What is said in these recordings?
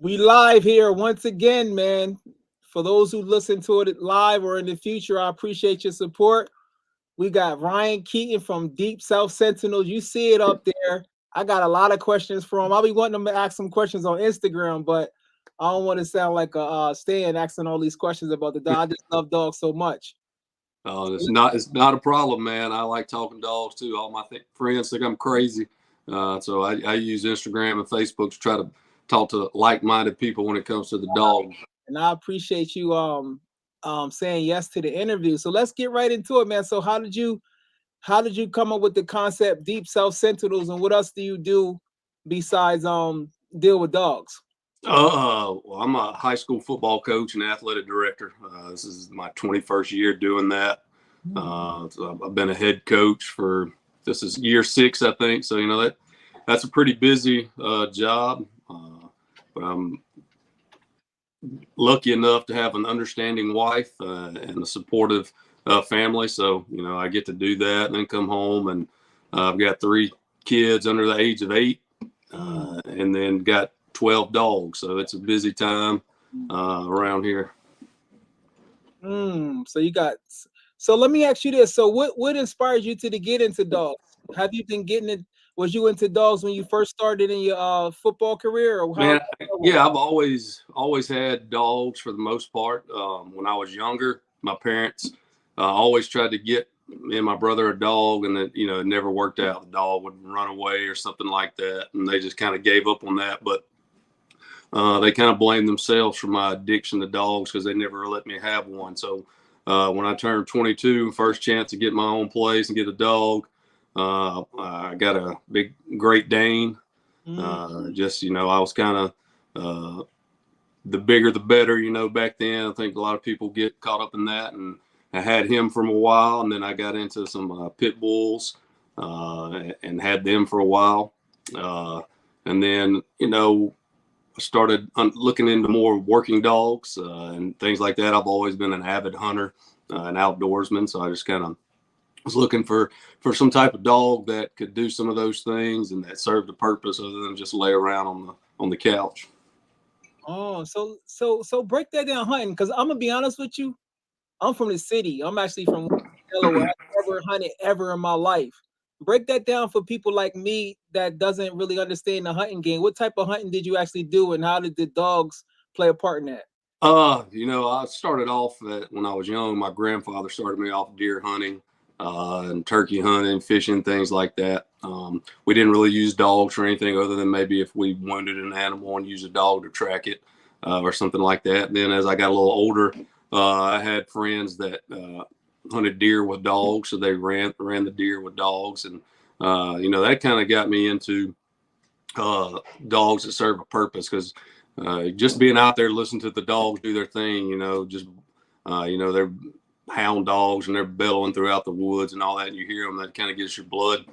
We live here once again, man. For those who listen to it live or in the future, I appreciate your support. We got Ryan Keeton from Deep South Sentinels. You see it up there. I got a lot of questions for him. I'll be wanting to ask some questions on Instagram, but I don't want to sound like a Stan asking all these questions about the dog. I just love dogs so much. It's not a problem, man. I like talking dogs too. All my friends think I'm crazy, so I use Instagram and Facebook to try to talk to like-minded people when it comes to the dog. And I appreciate you saying yes to the interview. So let's get right into it, man. So how did you come up with the concept Deep South Sentinels, and what else do you do besides deal with dogs? Well, I'm a high school football coach and athletic director. This is my 21st year doing that. So I've been a head coach for this is year 6, I think. So that's a pretty busy job, but I'm lucky enough to have an understanding wife and a supportive family. So I get to do that and then come home, and I've got 3 kids under the age of 8, and then got 12 dogs, so it's a busy time around here. So let me ask you this. So what inspired you to get into dogs? Have you been getting it? Was you into dogs when you first started in your football career, or how? Man, yeah, I've always had dogs for the most part. When I was younger, my parents always tried to get me and my brother a dog, and it never worked out. The dog would run away or something like that, and they just kind of gave up on that. But they kind of blamed themselves for my addiction to dogs because they never let me have one. So when I turned 22, first chance to get my own place and get a dog, I got a big Great Dane. I was kind of the bigger the better, back then. I think a lot of people get caught up in that, and I had him for a while, and then I got into some pit bulls and had them for a while, and then I started looking into more working dogs and things like that. I've always been an avid hunter and outdoorsman, so I just kind of was looking for some type of dog that could do some of those things and that served a purpose other than just lay around on the couch. Oh, so break that down hunting, because I'm gonna be honest with you. I'm from the city. I'm actually from Delaware. I've never hunted ever in my life. Break that down for people like me that doesn't really understand the hunting game. What type of hunting did you actually do, and how did the dogs play a part in that? I started off when I was young. My grandfather started me off deer hunting and turkey hunting, fishing, things like that. We didn't really use dogs or anything other than maybe if we wounded an animal and use a dog to track it or something like that. And then as I got a little older, I had friends that hunted deer with dogs, so they ran the deer with dogs, and that kind of got me into dogs that serve a purpose, because just being out there listening to the dogs do their thing, they're hound dogs and they're bellowing throughout the woods and all that, and you hear them, that kind of gets your blood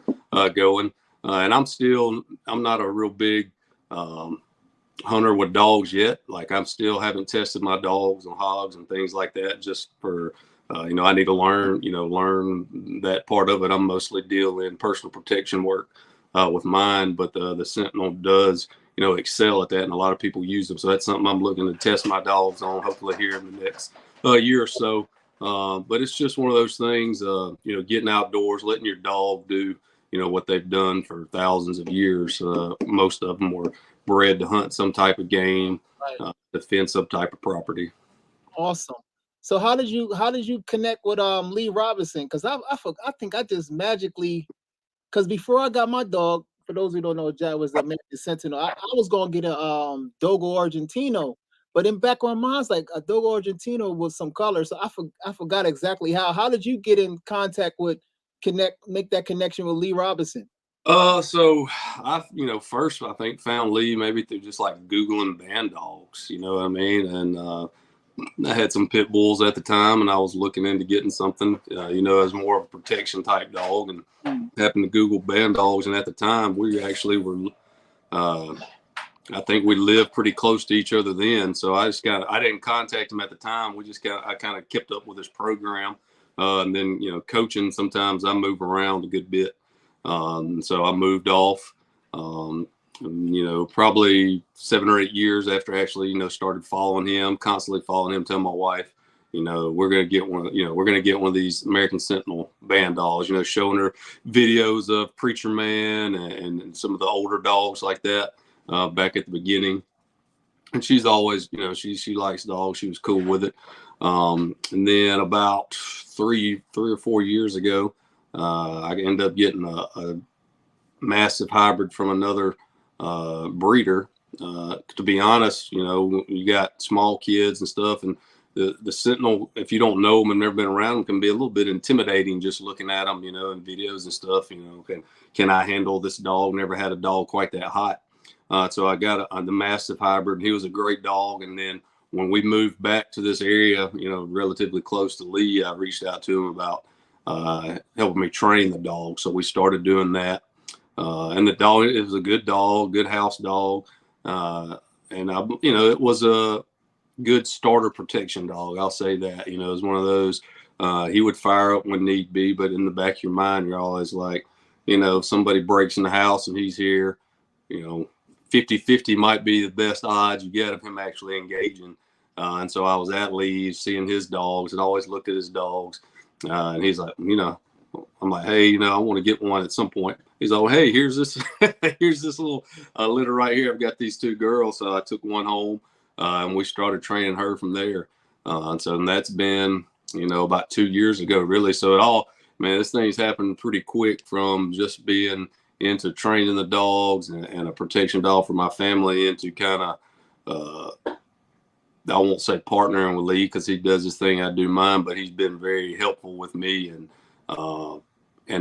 going. And I'm not a real big hunter with dogs yet. Like, I'm still haven't tested my dogs on hogs and things like that, just for I need to learn that part of it. I'm mostly deal in personal protection work with mine, but the Sentinel does excel at that, and a lot of people use them. So that's something I'm looking to test my dogs on, hopefully here in the next year or so. But it's just one of those things, getting outdoors, letting your dog do what they've done for thousands of years. Most of them were bred to hunt some type of game, defend some type of property. Awesome. So how did you connect with Lee Robinson? Because I think I just magically, because before I got my dog, for those who don't know, Jack was the Sentinel. I was gonna get a Dogo Argentino, but in back on mine, I was like a Dogo Argentino with some color. So I forgot exactly how. How did you get in contact with make that connection with Lee Robinson? So I, first I think found Lee maybe through just like Googling Bandogs, you know what I mean? And I had some pit bulls at the time, and I was looking into getting something, as more of a protection type dog, and happened to Google Bandogs. And at the time, we actually were, I think we lived pretty close to each other then. So I didn't contact him at the time. I kind of kept up with his program. And then, coaching, sometimes I move around a good bit. So I moved off. you know, probably 7 or 8 years after I actually, you know, started following him, constantly following him, telling my wife, you know, we're going to get one, you know, we're going to get one of these American Sentinel band dogs, you know, showing her videos of Preacher Man and some of the older dogs like that back at the beginning. And she's always, you know, she likes dogs. She was cool with it. And then about three or 4 years ago, I ended up getting a massive hybrid from another breeder. To be honest, you know, you got small kids and stuff, and the Sentinel, if you don't know them and never been around them, can be a little bit intimidating just looking at them, you know, in videos and stuff. You know, can I handle this dog? Never had a dog quite that hot. So I got the massive hybrid. He was a great dog. And then when we moved back to this area, you know, relatively close to Lee, I reached out to him about helping me train the dog. So we started doing that. And the dog, it was a good dog, good house dog. And I, you know, it was a good starter protection dog. I'll say that, you know, it was one of those, he would fire up when need be, but in the back of your mind, you're always like, you know, if somebody breaks in the house and he's here, you know, 50-50 might be the best odds you get of him actually engaging. And so I was at Lee's seeing his dogs and always looked at his dogs. And he's like, you know, I'm like, hey, you know, I want to get one at some point. He's like, hey, here's this, here's this little litter right here. I've got these 2 girls. So I took one home and we started training her from there. And so that's been, you know, about 2 years ago, really. So it all, man, this thing's happened pretty quick from just being into training the dogs and a protection dog for my family into kind of, I won't say partnering with Lee because he does his thing, I do mine, but he's been very helpful with me and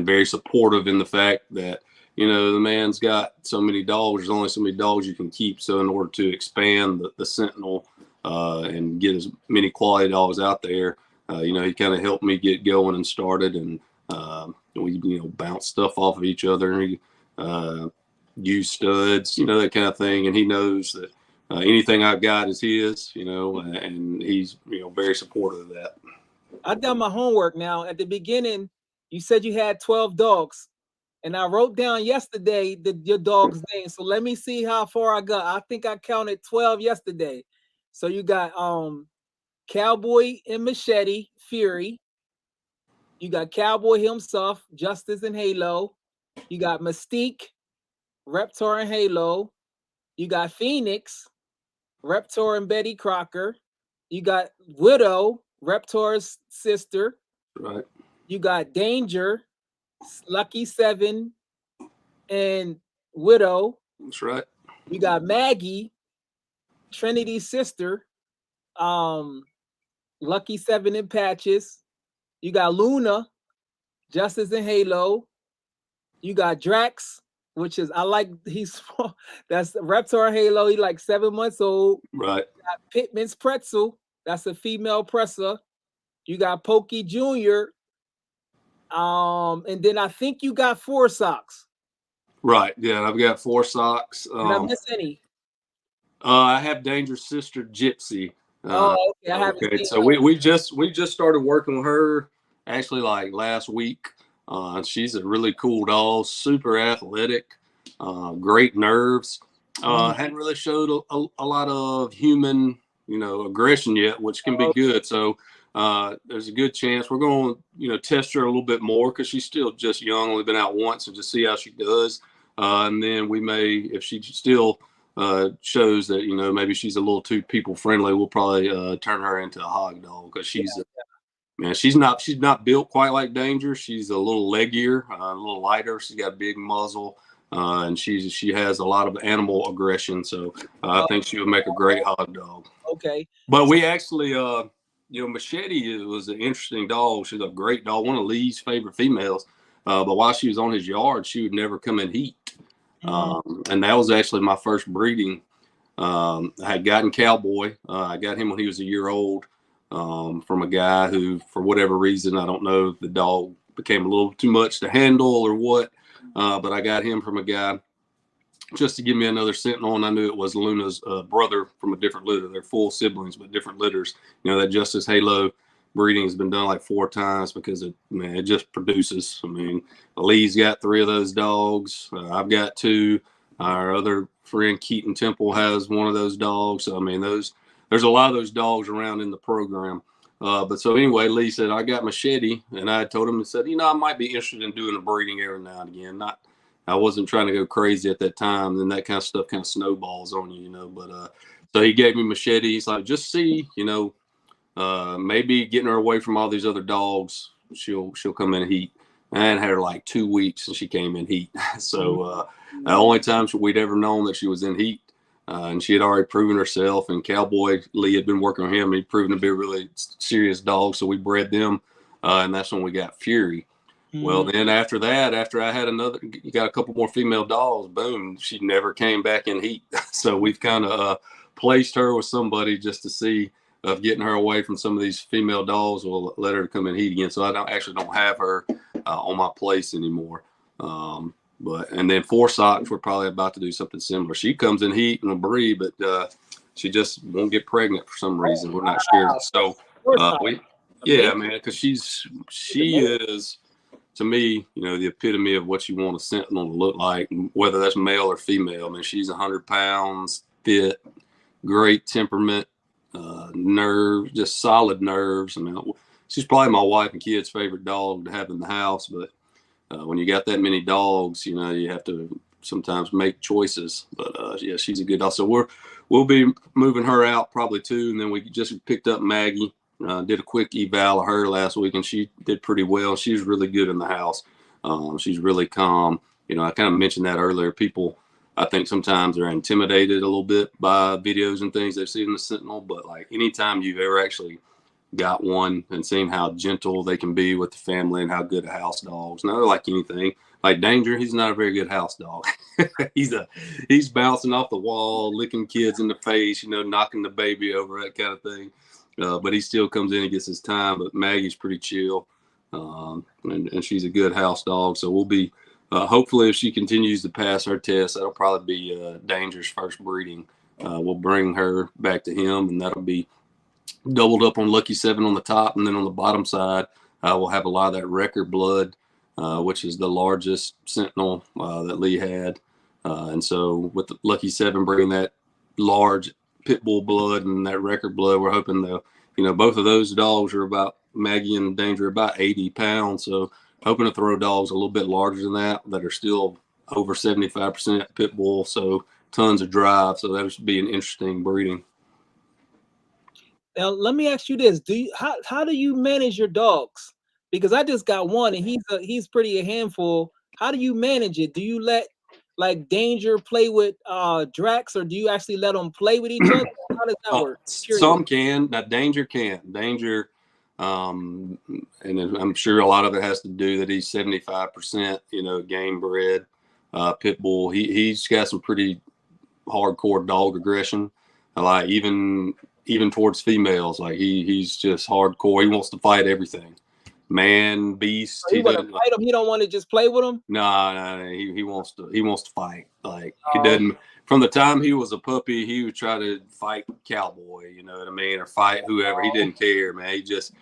very supportive in the fact that, you know, the man's got so many dogs. There's only so many dogs you can keep. So in order to expand the Sentinel and get as many quality dogs out there, you know, he kind of helped me get going and started. And we, you know, bounce stuff off of each other and use studs, you know, that kind of thing. And he knows that anything I've got is his, you know, and he's, you know, very supportive of that. I've done my homework now. At the beginning, you said you had 12 dogs, and I wrote down yesterday your dog's name. So let me see how far I got. I think I counted 12 yesterday. So you got Cowboy and Machete, Fury. You got Cowboy himself, Justice and Halo. You got Mystique, Reptar and Halo. You got Phoenix, Reptar and Betty Crocker. You got Widow, Reptar's sister. Right. You got Danger, Lucky 7, and Widow. That's right. You got Maggie, Trinity's sister, Lucky 7 and Patches. You got Luna, Justice and Halo. You got Drax, which is, I like, he's small. That's Reptar Halo. He like 7 months old. Right. You got Pittman's Pretzel. That's a female presser. You got Pokey Jr. And then I think you got 4 socks. Right. Yeah, I've got 4 socks. Did I miss any? I have Danger's sister Gypsy. Okay. I haven't okay. seen So her. we just started working with her actually like last week. She's a really cool dog, super athletic, great nerves. Hadn't really showed a lot of human, you know, aggression yet, which can be good. So there's a good chance we're going to, you know, test her a little bit more because she's still just young, only been out once, and just see how she does. And then we may, if she still shows that, you know, maybe she's a little too people friendly, we'll probably turn her into a hog dog because she's man, she's not built quite like Danger. She's a little leggier, a little lighter. She's got a big muzzle, and she has a lot of animal aggression. So I think she would make a great hog dog. Okay. But we actually, you know, Machete was an interesting dog. She's a great dog, one of Lee's favorite females. But while she was on his yard, she would never come in heat. And that was actually my first breeding. I had gotten Cowboy. I got him when he was a year old. From a guy who, for whatever reason, I don't know if the dog became a little too much to handle or what, but I got him from a guy just to give me another Sentinel, and I knew it was Luna's brother from a different litter. They're full siblings, but different litters. You know, that Justice Halo breeding has been done like 4 times because it just produces. I mean, Lee's got 3 of those dogs. I've got 2. Our other friend Keeton Temple has one of those dogs. So, I mean, there's a lot of those dogs around in the program. But so anyway, Lee said, I got Machete, and I told him and said, I might be interested in doing a breeding every now and again. I wasn't trying to go crazy at that time. And that kind of stuff kind of snowballs on you, But so he gave me Machete. He's like, just see, maybe getting her away from all these other dogs, she'll come in heat. And had her like 2 weeks, and she came in heat. So the only time we'd ever known that she was in heat, and she had already proven herself. And Cowboy Lee had been working on him, and he'd proven to be a really serious dog. So we bred them, and that's when we got Fury. Well, then after that, after I had you got a couple more female dogs, boom, she never came back in heat. So we've kind of placed her with somebody just to see of getting her away from some of these female dogs. Will let her come in heat again. So I don't have her on my place anymore. And then Forsyth, we're probably about to do something similar. She comes in heat and will breed, but she just won't get pregnant for some reason. We're not sure. So man, because she is, to me, the epitome of what you want a Sentinel to look like, whether that's male or female. I mean, she's 100 pounds, fit, great temperament, nerve, just solid nerves. I mean, she's probably my wife and kids' favorite dog to have in the house. But when you got that many dogs, you have to sometimes make choices. But yeah, she's a good dog. So we'll be moving her out probably too. And then we just picked up Maggie. Did a quick eval of her last week, and she did pretty well. She's really good in the house. She's really calm. I kind of mentioned that earlier. People, I think sometimes they're intimidated a little bit by videos and things they've seen in the Sentinel. But like anytime you've ever actually got one and seen how gentle they can be with the family and how good a house dog's, not like anything. Like Danger, he's not a very good house dog. he's bouncing off the wall, licking kids in the face, knocking the baby over, that kind of thing. But he still comes in and gets his time. But Maggie's pretty chill, and she's a good house dog. So we'll be hopefully, if she continues to pass her test, that'll probably be Danger's first breeding. We'll bring her back to him, and that'll be doubled up on Lucky 7 on the top, and then on the bottom side, we'll have a lot of that record blood, which is the largest Sentinel that Lee had. And so with the Lucky 7 bringing that large pit bull blood and that record blood, we're hoping both of those dogs are about, Maggie and Danger, about 80 pounds. So hoping to throw dogs a little bit larger than that are still over 75% pit bull. So tons of drive. So that should be an interesting breeding. Now, let me ask you this: how do you manage your dogs? Because I just got one, and he's pretty a handful. How do you manage it? Do you let like Danger play with Drax, or do you actually let them play with each other? How does that work? Some can. Now Danger can. Danger, and I'm sure a lot of it has to do that he's 75%, game bred, pit bull. He's got some pretty hardcore dog aggression. Like even towards females, like he's just hardcore. He wants to fight everything. Man, beast. So he want to fight him. He don't want to just play with him. No. He wants to fight. Like he doesn't. From the time he was a puppy, he would try to fight Cowboy. You know what I mean, or fight whoever. He didn't care, man. He just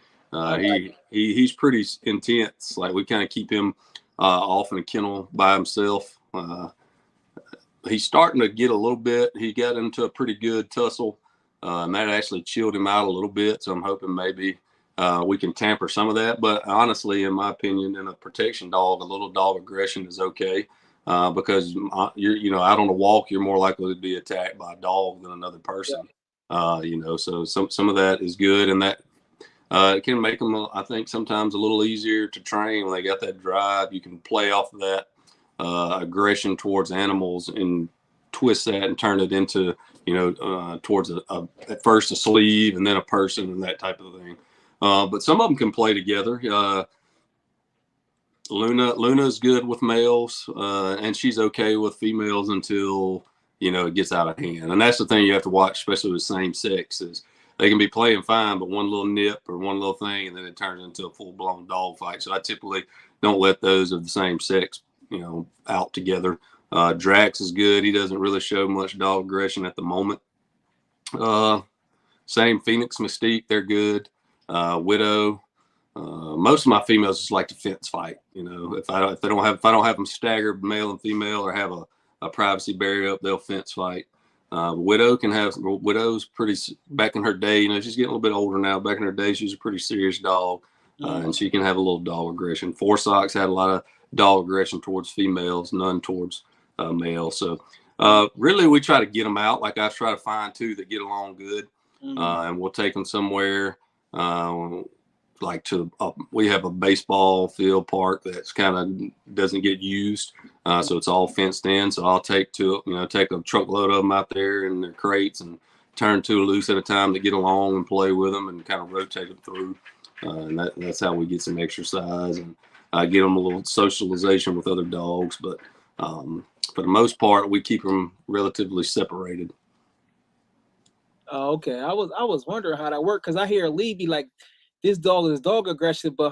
he's pretty intense. Like we kind of keep him off in a kennel by himself. He's starting to get a little bit. He got into a pretty good tussle, and that actually chilled him out a little bit. So I'm hoping maybe we can tamper some of that. But honestly, in my opinion, in a protection dog, a little dog aggression is okay, because you're out on a walk, you're more likely to be attacked by a dog than another person. So some of that is good, and that it can make them, I think, sometimes a little easier to train when they got that drive. You can play off of that aggression towards animals and twist that and turn it into towards at first a sleeve and then a person and that type of thing. But some of them can play together. Luna's good with males, and she's okay with females until it gets out of hand. And that's the thing you have to watch, especially with same sex, is they can be playing fine, but one little nip or one little thing, and then it turns into a full-blown dog fight. So I typically don't let those of the same sex out together. Drax is good. He doesn't really show much dog aggression at the moment. Same Phoenix, Mystique, they're good. Widow. Most of my females just like to fence fight. If I don't have them staggered male and female, or have a privacy barrier up, they'll fence fight. Widow's pretty, back in her day, you know, she's getting a little bit older now. Back in her day, she was a pretty serious dog, and she can have a little dog aggression. Forsox had a lot of dog aggression towards females, none towards males. So really, we try to get them out. Like I try to find two that get along good, and we'll take them somewhere. Like we have a baseball field park that's kind of doesn't get used, so it's all fenced in. So I'll take a truckload of them out there in their crates and turn two loose at a time to get along and play with them and kind of rotate them through. And that's how we get some exercise and get them a little socialization with other dogs. But for the most part, we keep them relatively separated. Oh, okay. I was wondering how that worked because I hear Lee be like, this dog is dog aggressive, but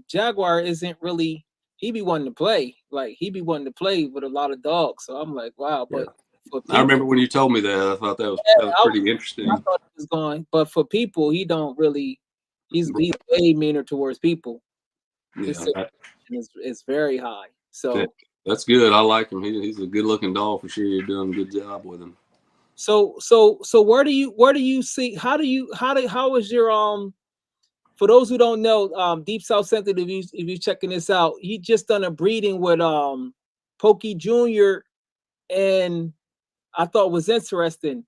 Jaguar isn't really. He be wanting to play, like he be wanting to play with a lot of dogs. So I'm like, wow. But for people, I remember when you told me that. I thought that was pretty interesting. I thought it was going, but for people, he don't really. He's way meaner towards people. His is very high. So that's good. I like him. He's a good looking dog for sure. You're doing a good job with him. So where do you see? How is your For those who don't know, Deep South Sentinel, if you checking this out, he just done a breeding with Pokey Jr. and I thought was interesting.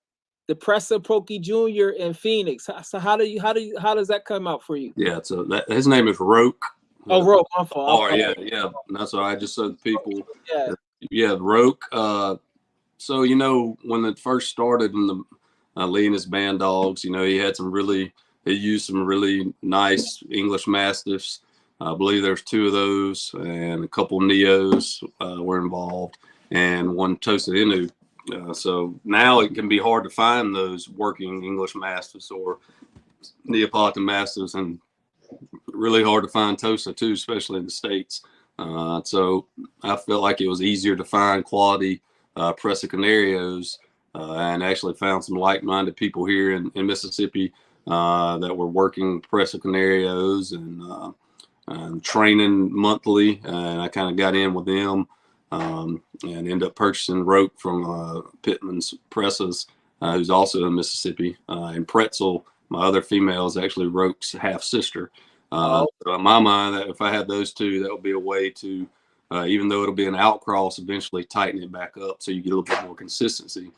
The Presser Pokey Jr. in Phoenix. So how does that come out for you? Yeah, so his name is Roke. Oh, Roke. My fault. Oh, yeah. And that's what I just said to people. Yeah, Roke. So, you know, when it first started in the Lee and his Bandogs, you know, he used some really nice English Mastiffs. I believe there's 2 of those, and a couple Neos were involved, and one Tosa Inu. So now it can be hard to find those working English Mastiffs or Neapolitan Mastiffs, and really hard to find Tosa too, especially in the States. So I felt like it was easier to find quality Presa Canarios, and actually found some like-minded people here in Mississippi that were working Presa Canarios and training monthly, and I kind of got in with them and ended up purchasing Roke from Pittman's Presas, who's also in Mississippi. And Pretzel, my other female, is actually Roke's half sister. So in my mind, that if I had those 2, that would be a way to, even though it'll be an outcross, eventually tighten it back up so you get a little bit more consistency.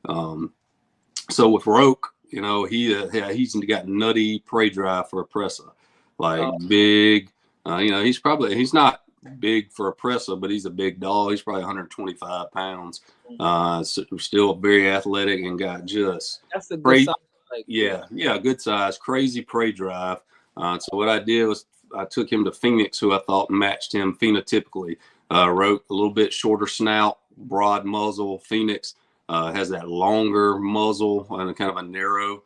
So with Roke, you know, he's got nutty prey drive for a Presa, like big. You know, he's not big for a Presa, but he's a big dog. He's probably 125 pounds. So still very athletic and got just that's a good size. Good size, crazy prey drive. So what I did was I took him to Phoenix, who I thought matched him phenotypically. Roke, a little bit shorter snout, broad muzzle. Phoenix has that longer muzzle and a kind of a narrow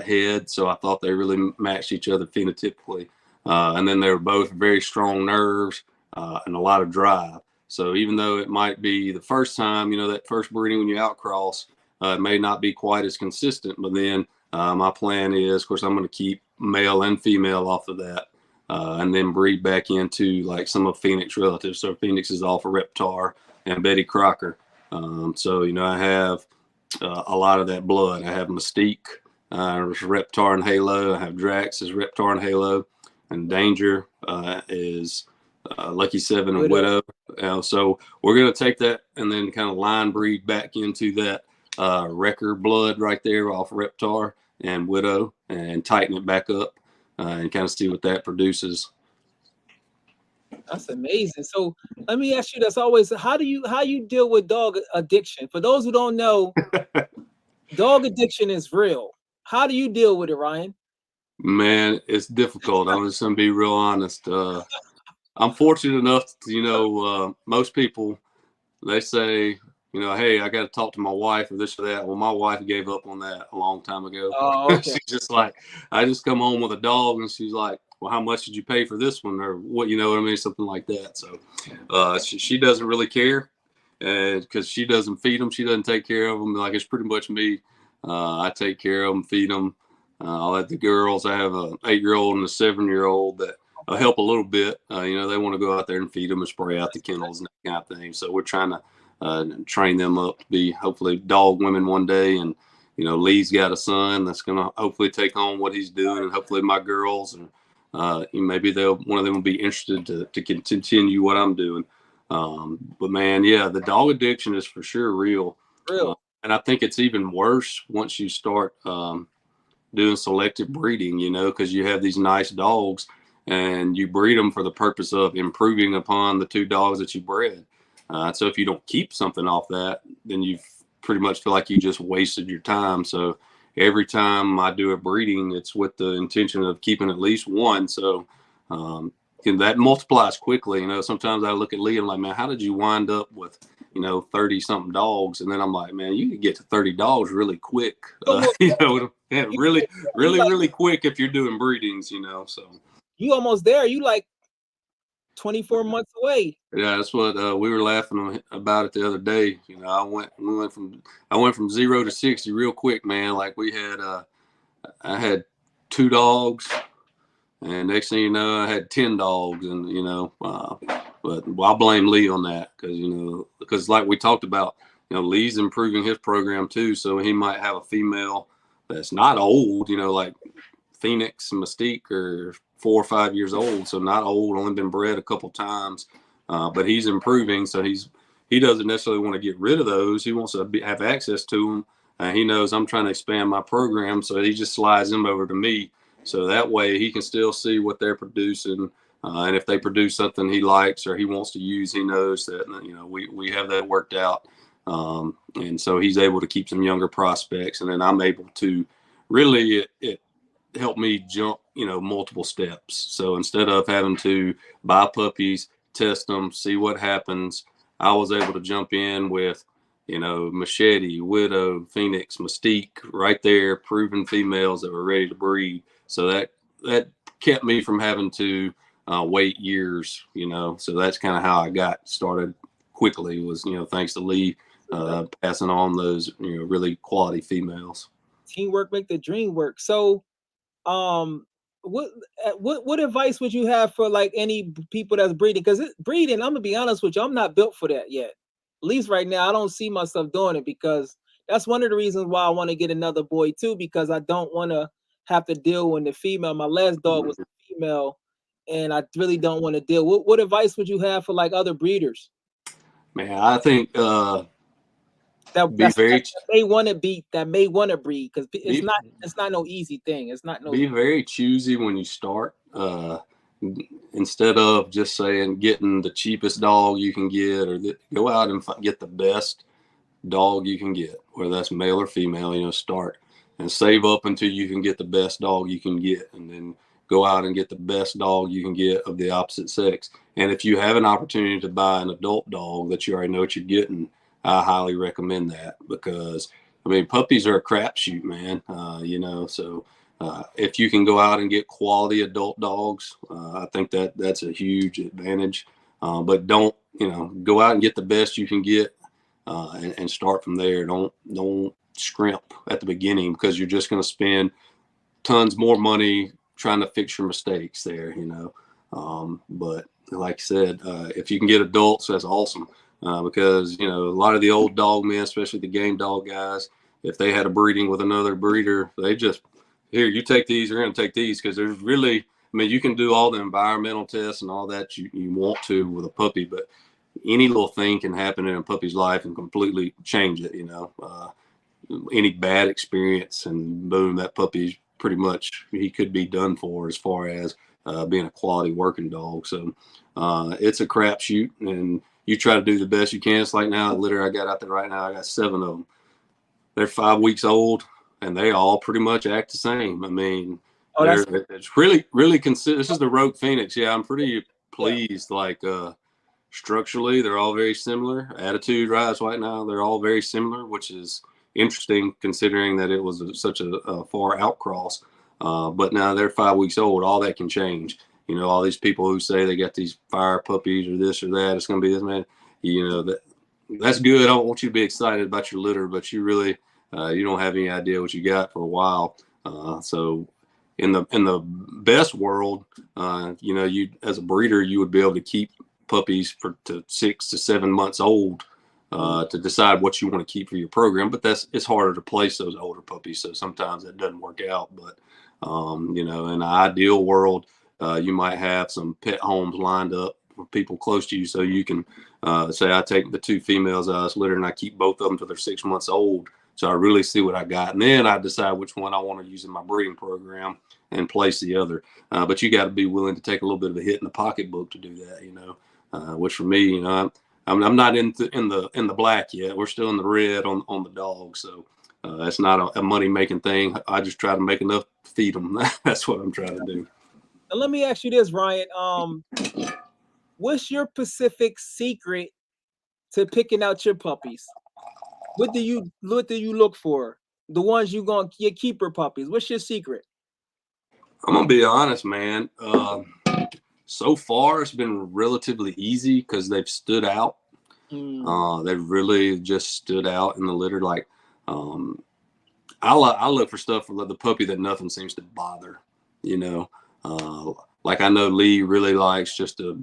head. So I thought they really matched each other phenotypically. And then they were both very strong nerves and a lot of drive. So even though it might be the first time, you know, that first breeding when you outcross, it may not be quite as consistent. But then my plan is, of course, I'm going to keep male and female off of that and then breed back into like some of Phoenix relatives. So Phoenix is off of Reptar and Betty Crocker. So, you know, I have a lot of that blood. I have Mystique, Reptar and Halo. I have Drax as Reptar and Halo. And Danger is Lucky 7 and Widow. So we're going to take that and then kind of line breed back into that Wrecker blood right there off Reptar and Widow and tighten it back up and kind of see what that produces. That's amazing. So let me ask you this always, how you deal with dog addiction? For those who don't know, dog addiction is real. How do you deal with it, Ryan? Man, it's difficult. I'm just going to be real honest. I'm fortunate enough to, you know, most people, they say, you know, hey, I got to talk to my wife or this or that. Well, my wife gave up on that a long time ago. Oh, okay. She's just like, I just come home with a dog and she's like, well, how much did you pay for this one? Or what, you know what I mean? Something like that. So she doesn't really care because she doesn't feed them. She doesn't take care of them. Like, it's pretty much me. I take care of them, feed them. I'll let the girls, I have an 8-year-old and a 7-year-old that help a little bit. You know, they want to go out there and feed them and spray out the kennels and that kind of thing. So we're trying to train them up to be hopefully dog women one day. And, Lee's got a son that's going to hopefully take on what he's doing, and hopefully my girls, and maybe one of them will be interested to continue what I'm doing. But man, yeah, the dog addiction is for sure real. And I think it's even worse once you start doing selective breeding, because you have these nice dogs and you breed them for the purpose of improving upon the 2 dogs that you bred. So if you don't keep something off that, then you pretty much feel like you just wasted your time. So every time I do a breeding, it's with the intention of keeping at least one. So that multiplies quickly. Sometimes I look at Lee and I'm like, man, how did you wind up with 30 something dogs? And then I'm like, man, you can get to 30 dogs really quick. Really quick if you're doing breedings, so you almost there. You like 24 months away. Yeah, that's what we were laughing about it the other day. I went from 0 to 60 real quick, man. Like I had 2 dogs, and next thing you know, I had 10 dogs, and but I blame Lee on that because like we talked about, Lee's improving his program too, so he might have a female that's not old, like Phoenix and Mystique are 4 or 5 years old, so not old, only been bred a couple times, but he's improving, so he doesn't necessarily want to get rid of those. He wants to have access to them. He knows I'm trying to expand my program, so he just slides them over to me, so that way he can still see what they're producing, and if they produce something he likes or he wants to use, he knows that we have that worked out, and so he's able to keep some younger prospects, and then I'm able to really it help me jump, multiple steps. So instead of having to buy puppies, test them, see what happens, I was able to jump in with, Machete, Widow, Phoenix, Mystique, right there, proven females that were ready to breed. So that kept me from having to wait years, so that's kind of how I got started quickly was, thanks to Lee passing on those, really quality females. Teamwork make the dream work. So what advice would you have for like any people that's breeding? Because breeding, I'm gonna be honest with you, I'm not built for that yet. At least right now, I don't see myself doing it, because that's one of the reasons why I want to get another boy too, because I don't want to have to deal with the female. My last dog was a female, and I really don't want to deal. What advice would you have for like other breeders? Man, I think that may want to beat, that may want to breed, because it's not no easy thing. It's not no. Be very choosy when you start. Instead of just saying getting the cheapest dog you can get, or go out and get the best dog you can get, whether that's male or female. Start and save up until you can get the best dog you can get, and then go out and get the best dog you can get of the opposite sex. And if you have an opportunity to buy an adult dog that you already know what you're getting, I highly recommend that, because puppies are a crapshoot, man. So if you can go out and get quality adult dogs, I think that's a huge advantage. But don't, go out and get the best you can get, and start from there. Don't scrimp at the beginning, because you're just going to spend tons more money trying to fix your mistakes there, But like I said, if you can get adults, that's awesome. Because, a lot of the old dog men, especially the game dog guys, if they had a breeding with another breeder, they just, here, you take these, you're going to take these, because there's really, you can do all the environmental tests and all that you want to with a puppy, but any little thing can happen in a puppy's life and completely change it, any bad experience, and boom, that puppy's pretty much, he could be done for as far as being a quality working dog. So it's a crapshoot, and you try to do the best you can. It's like now, the litter I got out there right now, I got 7 of them. They're 5 weeks old, and they all pretty much act the same. It's really consistent. This is the Rogue Phoenix. Yeah, I'm pretty pleased. Like structurally, they're all very similar. Attitude-wise, right now, they're all very similar, which is interesting considering that it was such a far outcross. But now they're 5 weeks old. All that can change. All these people who say they got these fire puppies or this or that, it's going to be this, man. That's good. I don't want you to be excited about your litter, but you really, you don't have any idea what you got for a while. So in the best world, you as a breeder, you would be able to keep puppies to 6 to 7 months old, to decide what you want to keep for your program. But it's harder to place those older puppies, so sometimes that doesn't work out. But you know, in an ideal world, you might have some pet homes lined up for people close to you, so you can say, I take the 2 females out of this litter and I keep both of them till they're 6 months old, so I really see what I got, and then I decide which one I want to use in my breeding program and place the other. But you got to be willing to take a little bit of a hit in the pocketbook to do that, you know. Which for me, you know, I'm not in the black yet. We're still in the red on the dog, so it's not a money making thing. I just try to make enough to feed them. That's what I'm trying to do. And let me ask you this, Ryan. What's your specific secret to picking out your puppies? What do you look for? The ones your keeper puppies. What's your secret? I'm gonna be honest, man. So far, it's been relatively easy because they've stood out. They've really just stood out in the litter. Like, I look for stuff for the puppy that nothing seems to bother. You know, like I know Lee really likes just a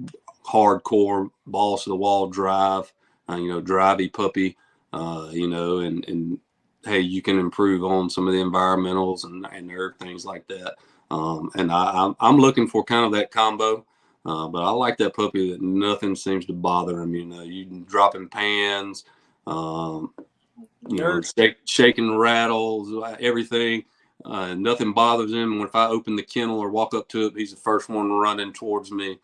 hardcore balls to the wall drive. You know, drivey puppy. You know, and hey, you can improve on some of the environmentals and other things like that. And I'm looking for kind of that combo. But I like that puppy that nothing seems to bother him. You know, you can drop in pans, you know, shaking rattles, everything. Nothing bothers him. If I open the kennel or walk up to it, he's the first one running towards me.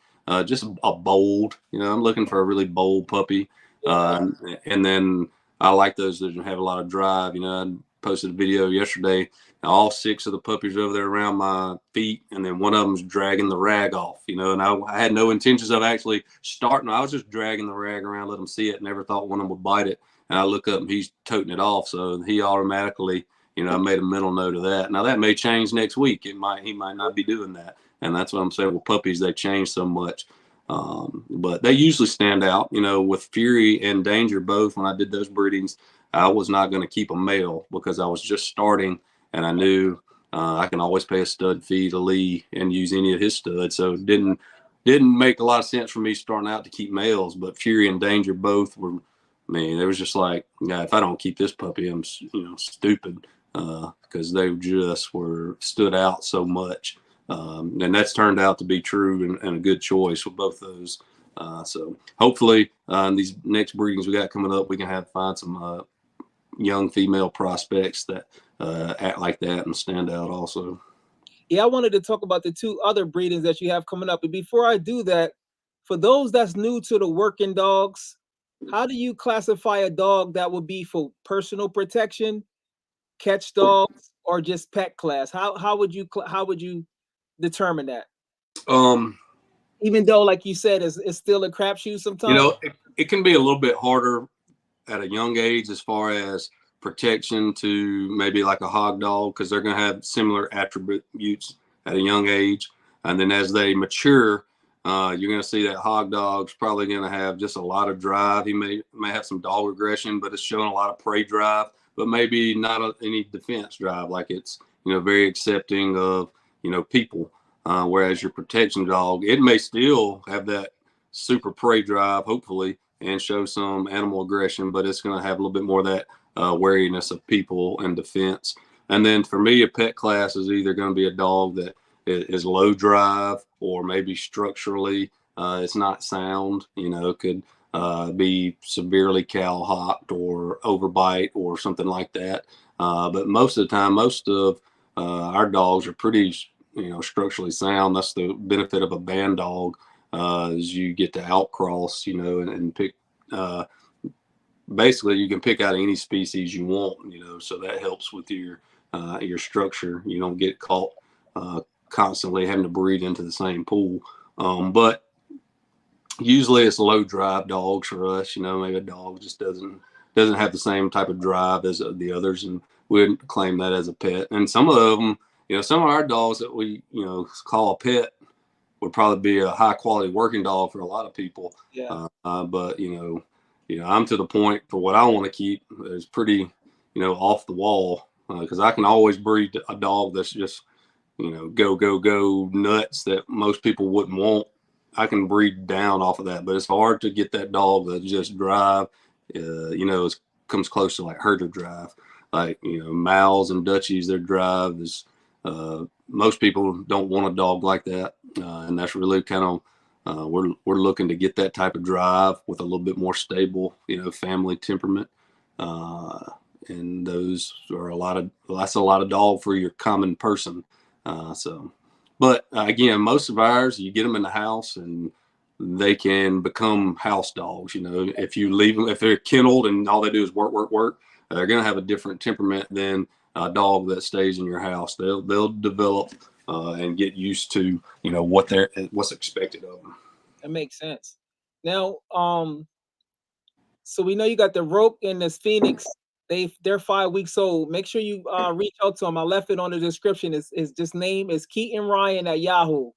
Just a bold, you know, I'm looking for a really bold puppy. And then I like those that have a lot of drive. You know, I posted a video yesterday. All 6 of the puppies over there around my feet, and then one of them's dragging the rag off. You know, and I had no intentions of actually starting. I was just dragging the rag around, let him see it. Never thought one of them would bite it. And I look up and he's toting it off. So he automatically, you know, I made a mental note of that. Now that may change next week. He might not be doing that. And that's what I'm saying. With puppies, they change so much. But they usually stand out. You know, with Fury and Danger both, when I did those breedings, I was not going to keep a male because I was just starting, and I knew I can always pay a stud fee to Lee and use any of his studs. So it didn't make a lot of sense for me starting out to keep males. But Fury and Danger both were, man, it was just like, yeah, if I don't keep this puppy, I'm, you know, stupid, because they just stood out so much. And that's turned out to be true and a good choice with both those. So hopefully in these next breedings we got coming up, we can find some young female prospects that act like that and stand out also. Yeah, I wanted to talk about the 2 other breedings that you have coming up. But before I do that, for those that's new to the working dogs, how do you classify a dog that would be for personal protection, catch dogs, or just pet class? How would you determine that? Even though, like you said, it's still a crapshoot sometimes. You know, it can be a little bit harder at a young age as far as protection to maybe like a hog dog, because they're going to have similar attributes at a young age. And then as they mature, you're going to see that hog dog's probably going to have just a lot of drive. He may have some dog aggression, but it's showing a lot of prey drive, but maybe not any defense drive. Like it's, you know, very accepting of, you know, people. Whereas your protection dog, it may still have that super prey drive, hopefully, and show some animal aggression, but it's going to have a little bit more of that wariness of people and defense. And then for me, a pet class is either going to be a dog that is low drive, or maybe structurally it's not sound, you know, could be severely cow hocked or overbite or something like that. But most of the time, most of our dogs are pretty, you know, structurally sound. That's the benefit of a Bandog, is you get to outcross, you know, and pick, basically you can pick out any species you want, you know, so that helps with your structure. You don't get caught constantly having to breed into the same pool. But usually it's low drive dogs for us, you know, maybe a dog just doesn't have the same type of drive as the others, and we wouldn't claim that as a pet. And some of them, you know, some of our dogs that we, you know, call a pet would probably be a high quality working dog for a lot of people. Yeah. But you know, I'm to the point for what I want to keep is pretty, you know, off the wall, because I can always breed a dog that's just, you know, go nuts that most people wouldn't want. I can breed down off of that, but it's hard to get that dog that just drive comes close to like herder drive. Like, Mals and Dutchies, their drive is, most people don't want a dog like that. And that's really kind of, we're looking to get that type of drive with a little bit more stable, family temperament. And those are that's a lot of dog for your common person. But again, most of ours, you get them in the house and they can become house dogs. If you leave them, if they're kenneled and all they do is work, they're going to have a different temperament than a dog that stays in your house. They'll develop and get used to, what's expected of them. That makes sense. Now, so we know you got the Rope and this Phoenix. They're 5 weeks old. Make sure you reach out to them. I left it on the description. His just name is Keeton Ryan at Yahoo.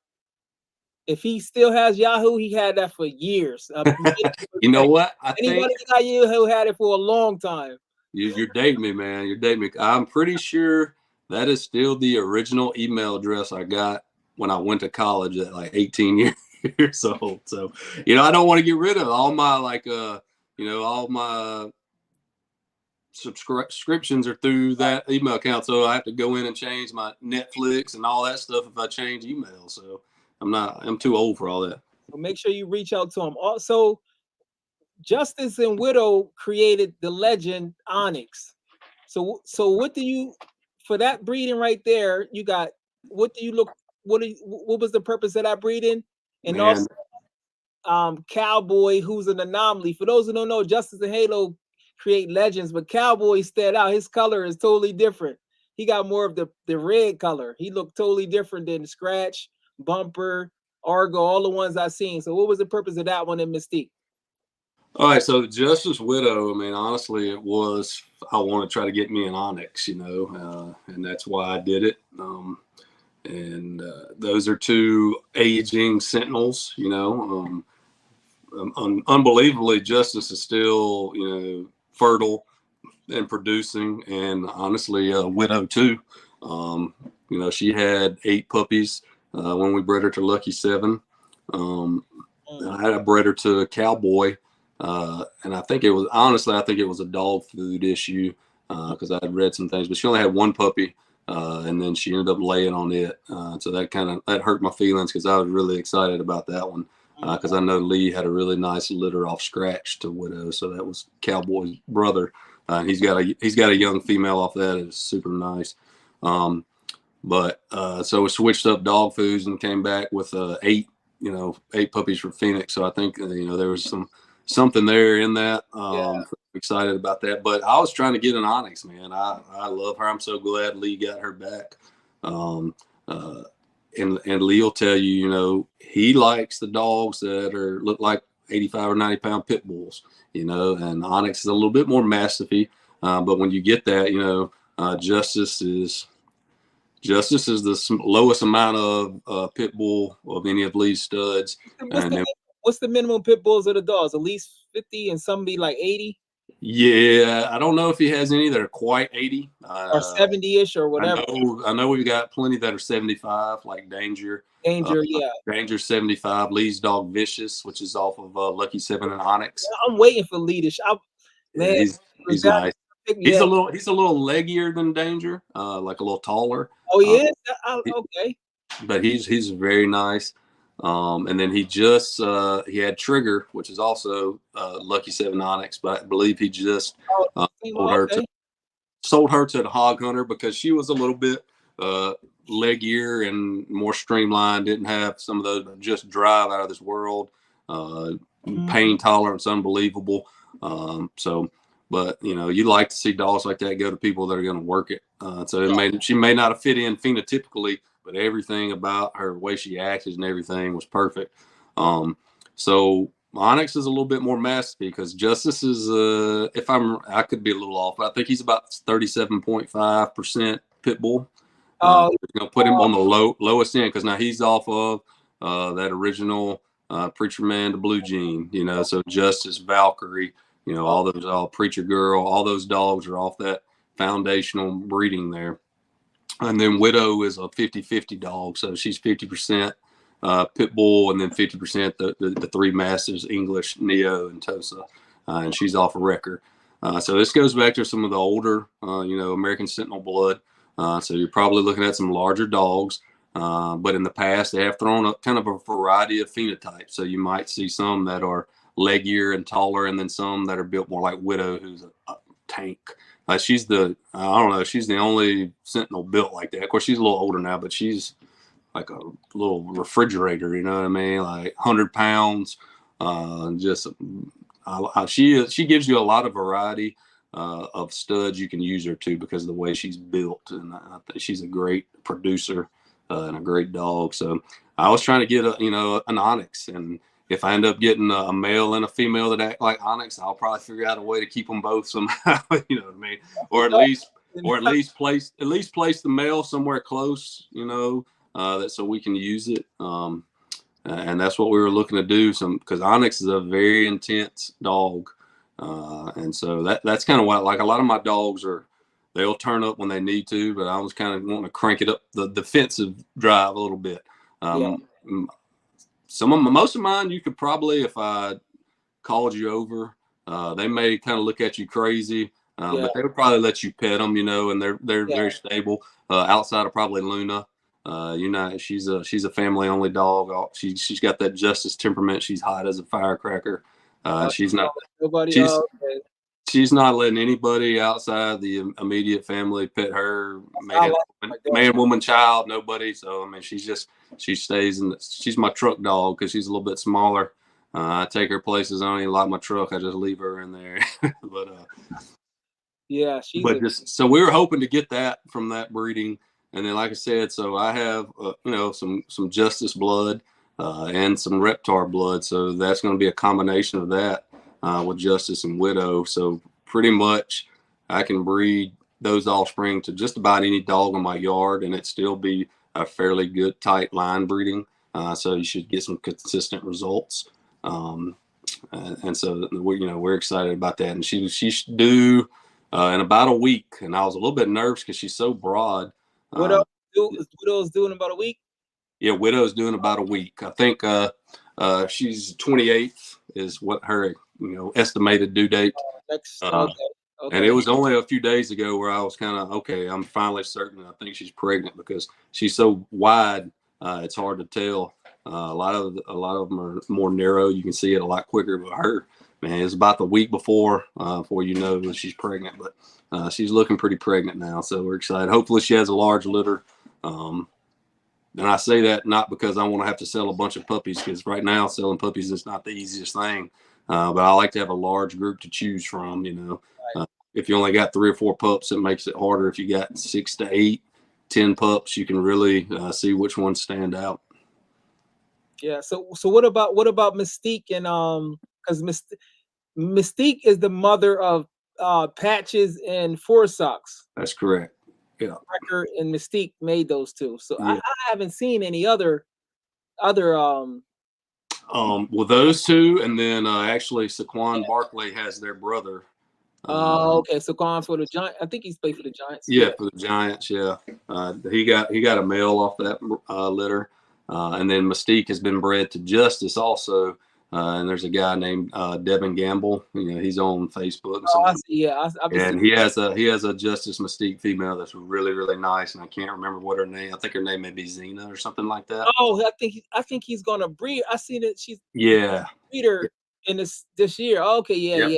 If he still has Yahoo, he had that for years. You know what? Anybody got you who had it for a long time. You're dating me, man. You're dating me. I'm pretty sure that is still the original email address I got when I went to college at like 18 years old. So, I don't want to get rid of all my all my subscriptions are through that email account. So I have to go in and change my Netflix and all that stuff if I change email. So I'm too old for all that. So make sure you reach out to them. Also, Justice and Widow created the legend Onyx. So what do you, for that breeding right there, you got, what was the purpose of that breeding? And Man. Also Cowboy, who's an anomaly. For those who don't know, Justice and Halo create legends, but Cowboy stood out. His color is totally different. He got more of the red color. He looked totally different than Scratch, Bumper, Argo, all the ones I've seen. So what was the purpose of that one in Mystique? All right, so Justice Widow, I mean, honestly, I want to try to get me an Onyx, and that's why I did it. Those are two aging Sentinels, unbelievably, Justice is still, fertile and producing, and honestly, Widow too. She had 8 puppies when we bred her to Lucky 7. I bred her to a Cowboy. And I think it was a dog food issue because I had read some things, but she only had 1 puppy and then she ended up laying on it. So that hurt my feelings because I was really excited about that one because I know Lee had a really nice litter off Scratch to Widow. So that was Cowboy's brother. And he's got a young female off that. It's super nice. So we switched up dog foods and came back with 8 puppies for Phoenix. So I think, there was something there in that. Excited about that. But I was trying to get an Onyx, man. I love her. I'm so glad Lee got her back. And Lee will tell you, he likes the dogs that look like 85 or 90 pound pit bulls, and Onyx is a little bit more mastiffy. But when you get that, Justice is the lowest amount of pit bull of any of Lee's studs. What's the minimum pit bulls of the dogs? At least 50 and some be like 80? Yeah, I don't know if he has any that are quite 80. Or 70-ish or whatever. I know we've got plenty that are 75, like Danger. Yeah. Danger 75. Lee's dog Vicious, which is off of Lucky 7 and Onyx. I'm waiting for Lee to man, he's nice. He's a little leggier than Danger, like a little taller. Oh, yeah? Okay. But he's very nice. And then he had Trigger, which is also Lucky 7 Onyx, but I believe he just sold her to the Hog Hunter because she was a little bit leggier and more streamlined, didn't have some of those just drive out of this world, pain tolerance unbelievable. But you like to see dogs like that go to people that are going to work it. She may not have fit in phenotypically, but everything about her, the way she acted and everything was perfect. So Onyx is a little bit more mastiffy because Justice is, I could be a little off, but I think he's about 37.5% pit bull. Put him on the lowest end because now he's off of that original Preacher Man to Blue Gene, so Justice, Valkyrie, all Preacher Girl, all those dogs are off that foundational breeding there. And then Widow is a 50-50 dog, so she's 50% pit bull and then 50% the 3 masters, English, Neo, and Tosa. and she's off a wrecker. So this goes back to some of the older, American Sentinel blood. So you're probably looking at some larger dogs. But in the past, they have thrown up kind of a variety of phenotypes. So you might see some that are leggier and taller, and then some that are built more like Widow, who's a tank. She's the only Sentinel built like that. Of course, she's a little older now, but she's like a little refrigerator, you know what I mean? Like 100 pounds. She gives you a lot of variety of studs you can use her to because of the way she's built. And I think she's a great producer and a great dog. So I was trying to get an Onyx, and if I end up getting a male and a female that act like Onyx, I'll probably figure out a way to keep them both somehow. You know what I mean? Or at least place the male somewhere close, that so we can use it. And that's what we were looking to do. Because Onyx is a very intense dog, and so that's kind of why, like, a lot of my dogs they'll turn up when they need to, but I was kind of wanting to crank it up the defensive drive a little bit. Most of mine, you could probably, if I called you over, they may kind of look at you crazy, but they would probably let you pet them, and they're very stable. Outside of probably Luna, she's a family only dog. She's got that justice temperament. She's hot as a firecracker. She's not letting anybody outside the immediate family pet her, man, woman, child, nobody. So I mean, she stays she's my truck dog because she's a little bit smaller. I take her places. I don't even lock my truck. I just leave her in there. So we were hoping to get that from that breeding. And then, like I said, so I have, some Justice blood and some Reptar blood. So that's going to be a combination of that with Justice and Widow. So pretty much I can breed those offspring to just about any dog in my yard, and it still be a fairly good, tight line breeding. So you should get some consistent results. And so we're excited about that. And she's due in about a week. And I was a little bit nervous because she's so broad. Widow's doing about a week? Yeah, Widow's doing about a week. I think she's 28th is what her estimated due date. Okay. And it was only a few days ago where I was kind of, okay, I'm finally certain I think she's pregnant because she's so wide, it's hard to tell. A lot of them are more narrow. You can see it a lot quicker. But her, man, it's about the week before you know that she's pregnant. But she's looking pretty pregnant now, so we're excited. Hopefully, she has a large litter. And I say that not because I want to have to sell a bunch of puppies, because right now selling puppies is not the easiest thing. But I like to have a large group to choose from. If you only got 3 or 4 pups, it makes it harder. If you got 6 to 8, 10 pups, you can really see which ones stand out. Yeah. So what about Mystique and because Mystique is the mother of Patches and Four Socks. That's correct. Yeah. Cracker and Mystique made those two. So yeah. I haven't seen any other well, those two, and then actually Saquon Barkley has their brother. Okay. Saquon for the Giants. I think he's played for the Giants. Yeah, for the Giants. Yeah. He got a male off that litter. And then Mystique has been bred to Justice also. And there's a guy named Devin Gamble. He's on Facebook. And he has a Justice Mystique female that's really, really nice. And I can't remember what her name. I think her name may be Xena or something like that. Oh, I think he's gonna breed. I seen it. She's breeder in this year. Okay, yeah.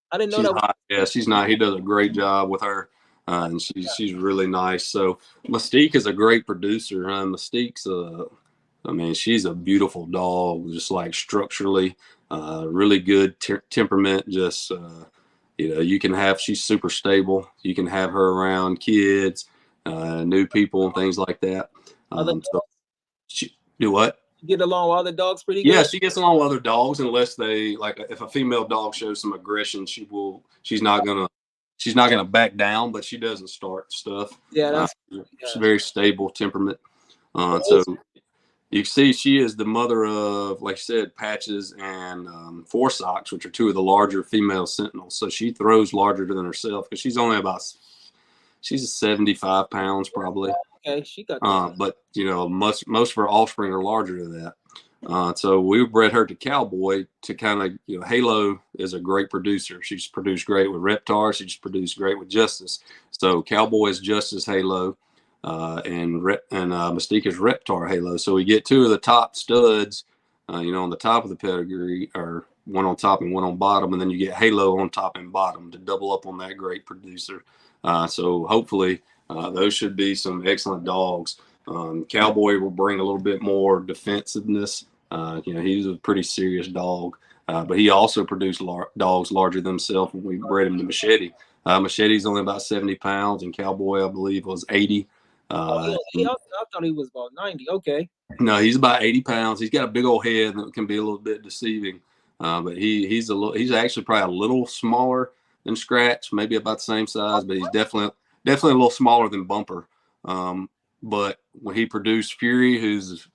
I didn't know that. Hot. Yeah, she's not. He does a great job with her. And she's really nice. So Mystique is a great producer. Mystique's she's a beautiful dog, just like structurally, really good temperament. Just she's super stable. You can have her around kids, new people, and things like that. She do what? You get along with other dogs pretty good? Yeah, she gets along with other dogs unless they if a female dog shows some aggression, she's not gonna back down, but she doesn't start stuff. Yeah, she's very stable temperament. So you can see she is the mother of, like I said, Patches and Four Socks, which are 2 of the larger female Sentinels. So she throws larger than herself because she's 75 pounds probably. Okay, she got. But most of her offspring are larger than that. So we bred her to Cowboy to kind of, Halo is a great producer. She's produced great with Reptar. She's produced great with Justice. So Cowboy is Justice Halo, and Mystique is Reptar Halo. So we get two of the top studs, on the top of the pedigree, or one on top and one on bottom, and then you get Halo on top and bottom to double up on that great producer. So hopefully those should be some excellent dogs. Cowboy will bring a little bit more defensiveness. He's a pretty serious dog, but he also produced dogs larger than himself when we bred him to Machete. Machete's only about 70 pounds, and Cowboy, I believe, was 80. I thought he was about 90. Okay. No, he's about 80 pounds. He's got a big old head that can be a little bit deceiving, but he's actually probably a little smaller than Scratch, maybe about the same size, but he's definitely a little smaller than Bumper. But when he produced Fury, he's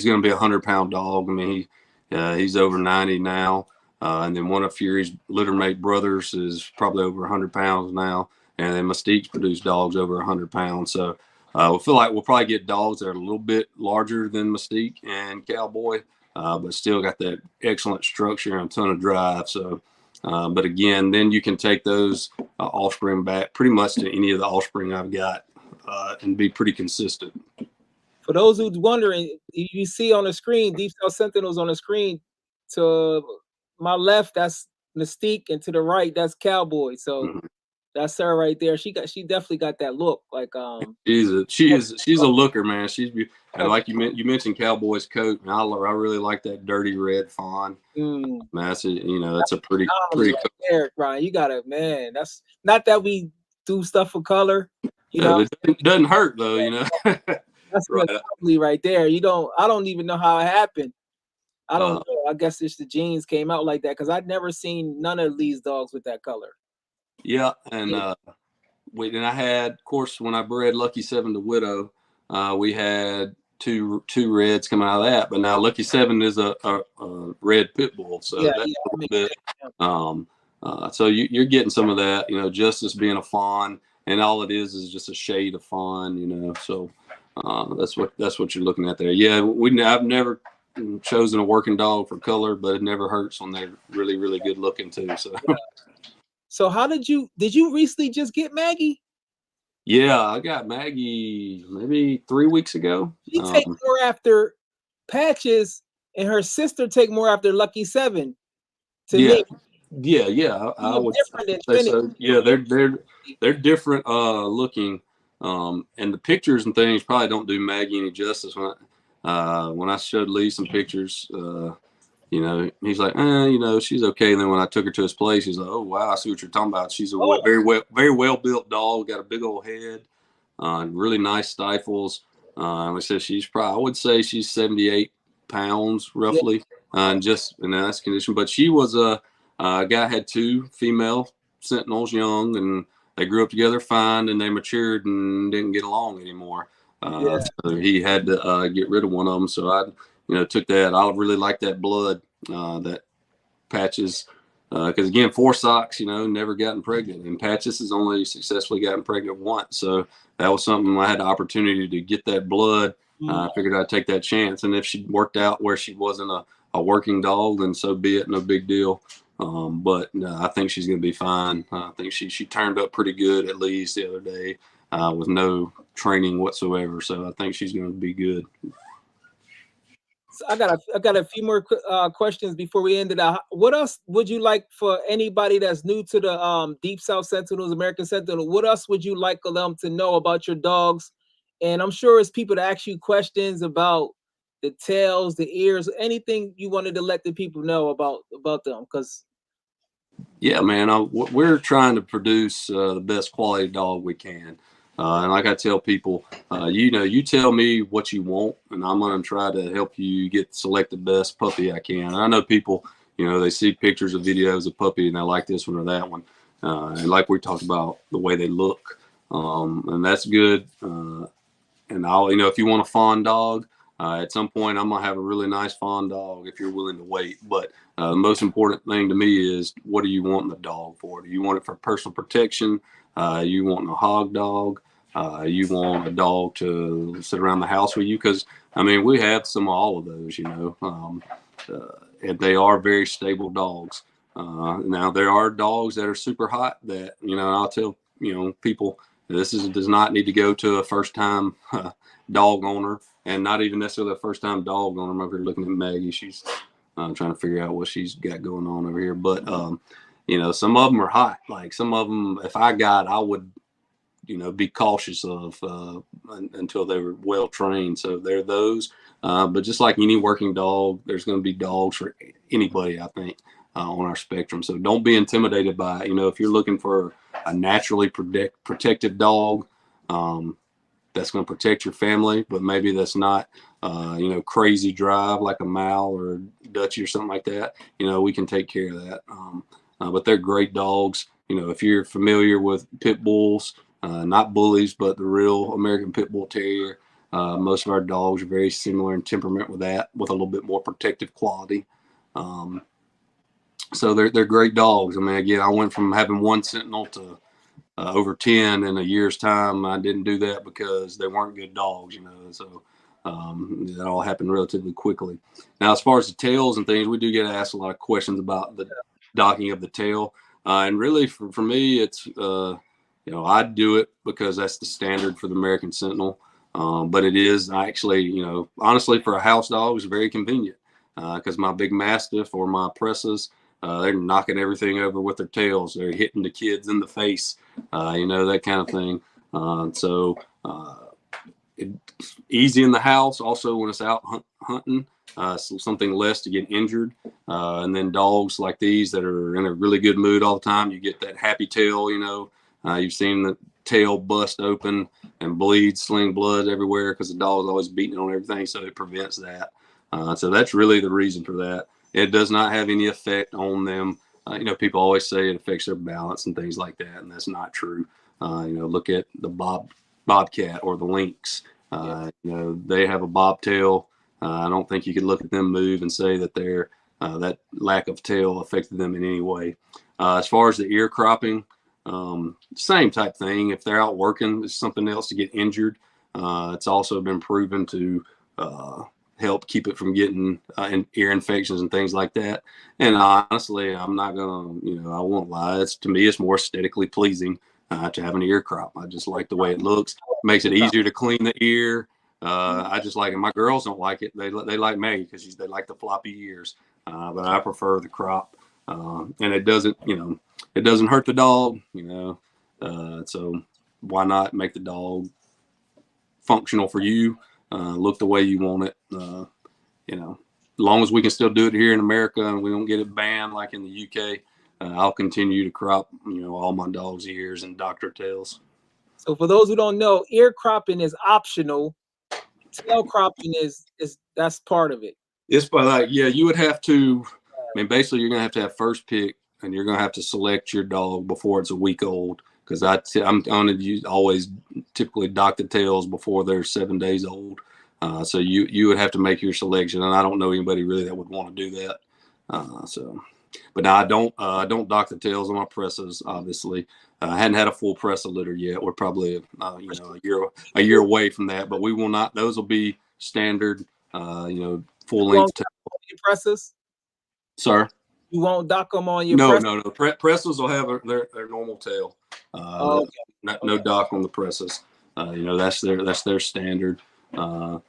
going to be a 100-pound dog. I mean, he's over 90 now. And then one of Fury's littermate brothers is probably over 100 pounds now. And then Mystique's produced dogs over 100 pounds. So we feel like we'll probably get dogs that are a little bit larger than Mystique and Cowboy, but still got that excellent structure and a ton of drive. So, but again, then you can take those offspring back pretty much to any of the offspring I've got and be pretty consistent. For those who's wondering, you see on the screen, Deep South Sentinels on the screen. To my left, that's Mystique, and to the right, that's Cowboy. So that's her right there. She definitely got that look. Like she's a looker, man. And like you mentioned Cowboy's coat. And I really like that dirty red fawn. Man, that's a pretty cool. Eric, Ryan, you got it, man. That's not that we do stuff for color. It doesn't hurt though. That's lovely right there. I don't even know how it happened. I don't know. I guess it's the genes came out like that, because I'd never seen none of these dogs with that color. Yeah, and I had, of course, when I bred Lucky 7 to Widow, we had two reds coming out of that. But now Lucky 7 is a red pit bull, so that's a little bit. So you're getting some of that. Justice being a fawn, and all it is just a shade of fawn. So that's what you're looking at there. Yeah, I've never chosen a working dog for color, but it never hurts when they're really, really good looking too. So. Yeah. So how did you recently just get Maggie? Yeah, I got Maggie maybe 3 weeks ago. She take more after Patches, and her sister take more after Lucky 7. Me. Yeah. I would say so. Yeah, they're different looking. And the pictures and things probably don't do Maggie any justice. When I showed Lee some pictures, he's like, she's okay. And then when I took her to his place, he's like, oh wow, I see what you're talking about. She's a very well built dog, got a big old head, really nice stifles. I said I would say she's 78 pounds roughly, and just in nice condition. But she was a guy had two female Sentinels young, and they grew up together fine, and they matured and didn't get along anymore. So he had to get rid of one of them. So I took that. I really like that blood, that Patches, because again, 4 socks, never gotten pregnant, and Patches has only successfully gotten pregnant once. So that was something I had the opportunity to get that blood. I figured I'd take that chance, and if she worked out where she wasn't a working dog, then so be it, no big deal. But I think she's going to be fine. I think she turned up pretty good, at least the other day, with no training whatsoever. So I think she's going to be good. So I got a few more questions before we end it out. What else would you like for anybody that's new to the Deep South Sentinels, American Sentinel? What else would you like them to know about your dogs? And I'm sure it's people to ask you questions about the tails, the ears, anything you wanted to let the people know about them. Because yeah, man, we're trying to produce the best quality dog we can. And like I tell people, you tell me what you want, and I'm going to try to help you select the best puppy I can. And I know people, they see pictures of videos of puppy and they like this one or that one. And like we talked about, the way they look, and that's good. And if you want a fawn dog, at some point I'm going to have a really nice fawn dog if you're willing to wait. But the most important thing to me is, what do you want the dog for? Do you want it for personal protection? You want a hog dog? You want a dog to sit around the house with you, because I mean we have some of all of those, and they are very stable dogs. Now there are dogs that are super hot that I'll tell people does not need to go to a first time dog owner, and not even necessarily a first time dog owner. I'm over here looking at Maggie. She's trying to figure out what she's got going on over here, but some of them are hot. Like some of them, if I would be cautious of until they were well trained. So they're those. But just like any working dog, there's going to be dogs for anybody, I think, on our spectrum. So don't be intimidated by it. If you're looking for a naturally protective dog, that's going to protect your family, but maybe that's not, crazy drive like a Mal or Dutchie or something like that. We can take care of that. But they're great dogs. If you're familiar with pit bulls, not bullies, but the real American Pit Bull Terrier, most of our dogs are very similar in temperament with that, with a little bit more protective quality. So they're great dogs. I mean, again, I went from having one Sentinel to over 10 in a year's time. I didn't do that because they weren't good dogs, so that all happened relatively quickly. Now, as far as the tails and things, we do get asked a lot of questions about the docking of the tail. And really, for me, it's, I do it because that's the standard for the American Sentinel. But it is actually, honestly, for a house dog, it's very convenient because my big Mastiff or my Presses, they're knocking everything over with their tails. They're hitting the kids in the face, that kind of thing. So it's easy in the house. Also, when it's out hunting, so something less to get injured. And then dogs like these that are in a really good mood all the time, you get that happy tail, you've seen the tail bust open and bleed, sling blood everywhere because the dog's always beating on everything, so it prevents that. So that's really the reason for that. It does not have any effect on them. People always say it affects their balance and things like that, and that's not true. Look at the bobcat or the lynx. They have a bobtail. I don't think you could look at them move and say that they're that lack of tail affected them in any way. As far as the ear cropping, same type thing. If they're out working, it's something else to get injured. It's also been proven to help keep it from getting ear infections and things like that. And honestly, I'm not gonna, I won't lie. To me, it's more aesthetically pleasing to have an ear crop. I just like the way it looks. It makes it easier to clean the ear. I just like it. My girls don't like it. They like Maggie because they like the floppy ears. But I prefer the crop. And it doesn't hurt the dog, so why not make the dog functional for you, look the way you want it, as long as we can still do it here in America and we don't get it banned like in the UK, I'll continue to crop, all my dog's ears and doctor tails. So for those who don't know, ear cropping is optional. Tail cropping that's part of it. It's by you would have to, basically you're going to have first pick, and you're going to have to select your dog before it's a week old, because I'm going to always typically dock the tails before they're 7 days old. So you would have to make your selection, and I don't know anybody really that would want to do that. But now I don't dock the tails on my presses. Obviously, I hadn't had a full press litter yet. We're probably a year away from that, but we will not. Those will be standard, full length presses. Sir, you won't dock them on your no. Presses will have their normal tail. No dock on the presses. That's their standard. And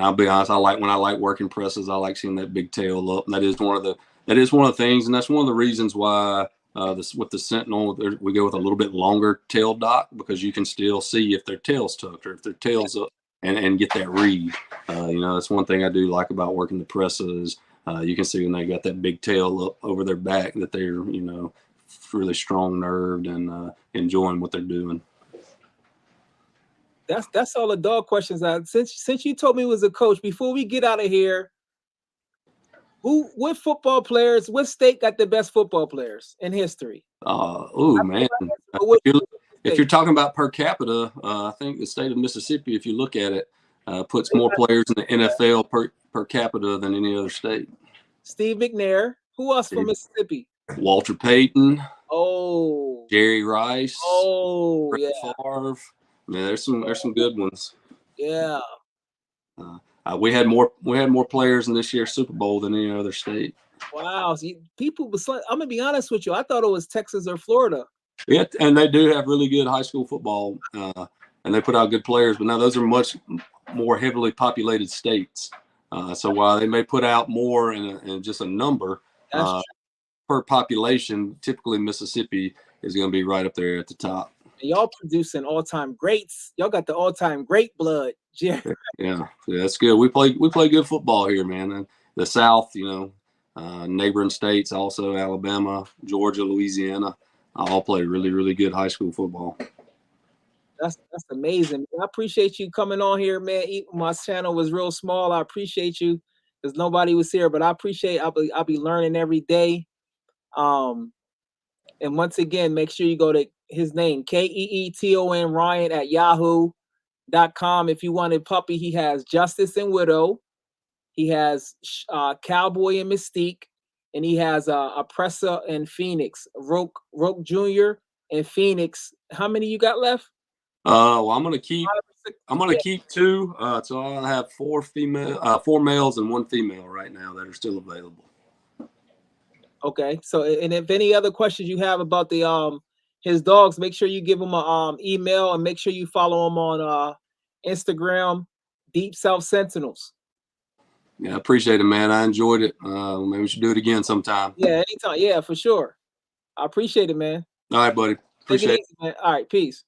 I'll be honest, when I like working presses, I like seeing that big tail up. And that is one of the things, and that's one of the reasons why with the Sentinel we go with a little bit longer tail dock, because you can still see if their tail's tucked or if their tail's up and get that read. That's one thing I do like about working the presses. You can see when they got that big tail up over their back that they're really strong nerved and enjoying what they're doing. That's all the dog questions. Since you told me it was a coach, before we get out of here, what football players, what state got the best football players in history? Man. If you're talking about per capita, I think the state of Mississippi, if you look at it, puts more players in the NFL per capita than any other state. Steve McNair. Who else from Mississippi? Walter Payton, Oh, Jerry Rice, oh, yeah, Brett Favre. Man, there's some good ones. yeah. We had more players in this year's Super Bowl than any other state. Wow. See, people was like, I'm gonna be honest with you. I thought it was Texas or Florida. Yeah, and they do have really good high school football, and they put out good players. But now those are much more heavily populated states. So while they may put out more in just a number per population, typically Mississippi is going to be right up there at the top. Y'all producing all-time greats. Y'all got the all-time great blood. Yeah, that's good. We play good football here, man. And the South, neighboring states, also Alabama, Georgia, Louisiana, all play really, really good high school football. That's amazing. I appreciate you coming on here, man. My channel was real small. I appreciate you because nobody was here, but I appreciate. I'll be learning every day. And once again, make sure you go to his name, Keeton Ryan at yahoo.com. If you wanted puppy, he has Justice and Widow. He has Cowboy and Mystique. And he has Oppressor and Phoenix. Roke Jr. and Phoenix. How many you got left? Well, I'm gonna keep 2. So I have 4 males and 1 female right now that are still available. Okay. So, and if any other questions you have about the his dogs, make sure you give him a email and make sure you follow him on Instagram, Deep South Sentinels. Yeah, I appreciate it, man. I enjoyed it. Maybe we should do it again sometime. Yeah, anytime. Yeah, for sure. I appreciate it, man. All right, buddy. Appreciate it. Easy, man. All right, peace.